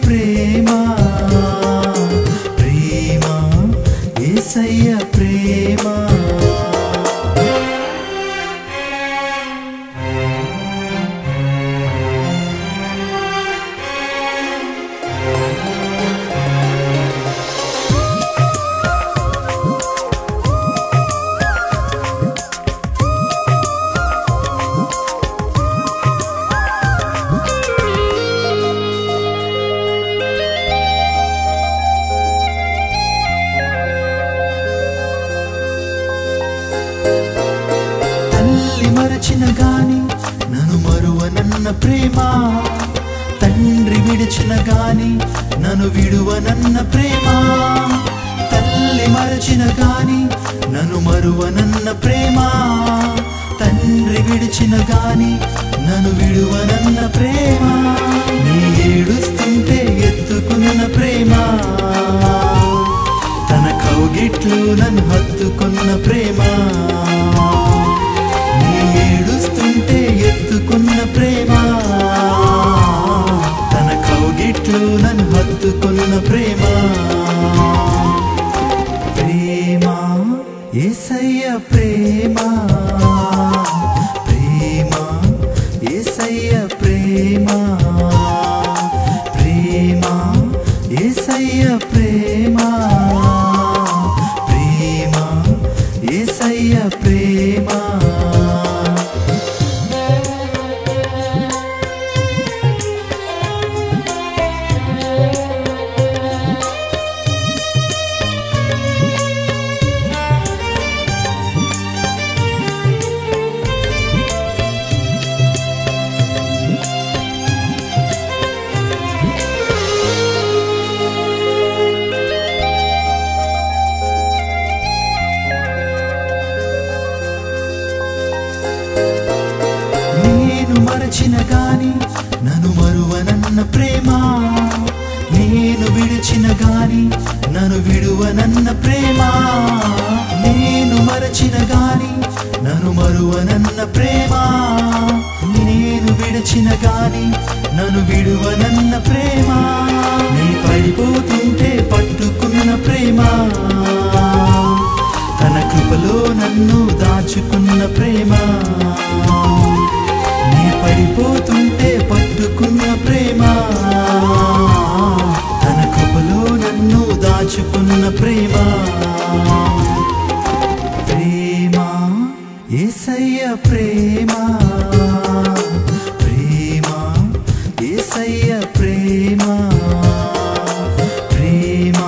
ప్రేమ ప్రేమ యేసయ్య ప్రేమ మరచిన గాని నన్ను మరువనన్న ప్రేమ తండ్రి విడిచిన గాని నన్ను విడువనన్న ప్రేమ తల్లి మరచిన గాని నన్ను మరువనన్న ప్రేమ తండ్రి విడిచిన గాని నన్ను విడువనన్న ప్రేమ నీ ఏడుస్తుంటే ఎత్తుకున్న ప్రేమ తన కౌగిట్లు నన్ను హత్తుకున్న ప్రేమ ఏడుస్తుంటే ఎత్తుకున్న ప్రేమ తన కౌగిట్లు నన్ను హత్తుకున్న ప్రేమ ప్రేమ యేసయ్య ప్రేమ ప్రేమ యేసయ్య ప్రేమ ప్రేమ యేసయ్య ప్రేమ ప్రేమ యేసయ్య ప్రేమ మరచిన గాని నన్ను మరువనన్న ప్రేమ నేను విడిచిన గాని నన్ను విడువనన్న ప్రేమ నేను మరచిన గాని నన్ను మరువనన్న ప్రేమ నేను విడిచిన గాని నన్ను విడువనన్న ప్రేమ నీ పడిపోతుంటే పట్టుకున్న ప్రేమ తన కృపలో నన్ను దాచుకున్న ప్రేమ నీ పడిపోతుంటే పట్టుకున్న ప్రేమ తన కృపలో నన్ను దాచుకున్న ప్రేమ ప్రేమ యేసయ్య ప్రేమ ప్రేమ యేసయ్య ప్రేమ ప్రేమ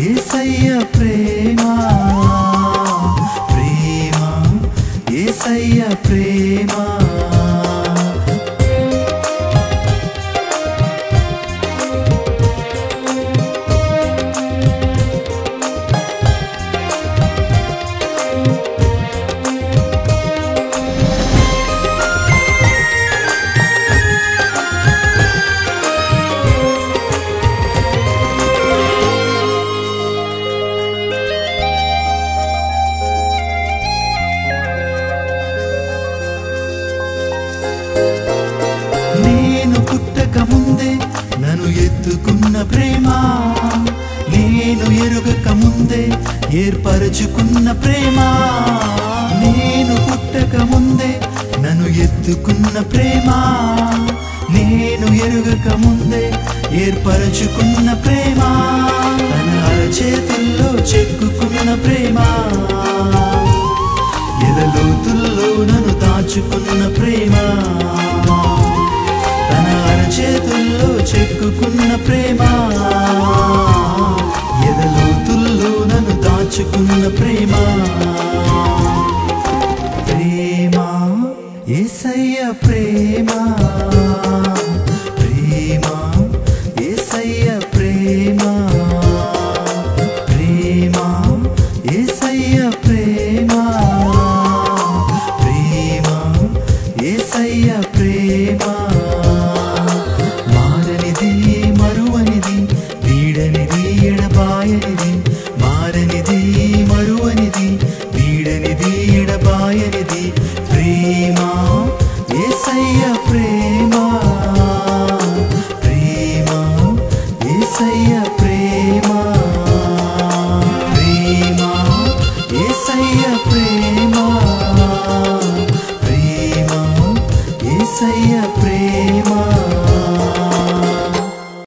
యేసయ్య ప్రేమ ప్రేమ యేసయ్య ప్రేమ ముందే నన్ను ఎత్తుకున్న ప్రేమ నేను ఎరుగక ముందే ఏర్పరచుకున్న ప్రేమ నేను పుట్టక ముందే నన్ను ఎత్తుకున్న ప్రేమ నేను ఎరుగక ముందే ఏర్పరచుకున్న ప్రేమ తన అరచేతుల్లో చెక్కుకున్న ప్రేమ ఎదలోతుల్లో నన్ను దాచుకున్న ప్రేమ తన అరచేతుల్లో చెక్కుకున్న ప్రేమ ఎదలోతుల్లో నన్ను దాచుకున్న ప్రేమ ప్రేమ యేసయ్య ప్రేమ ప్రేమ యేసయ్య ప్రేమ ప్రేమ యేసయ్య ప్రేమ ప్రేమ యేసయ్య ప్రేమ మారనిది మరువనిది యేసయ్యా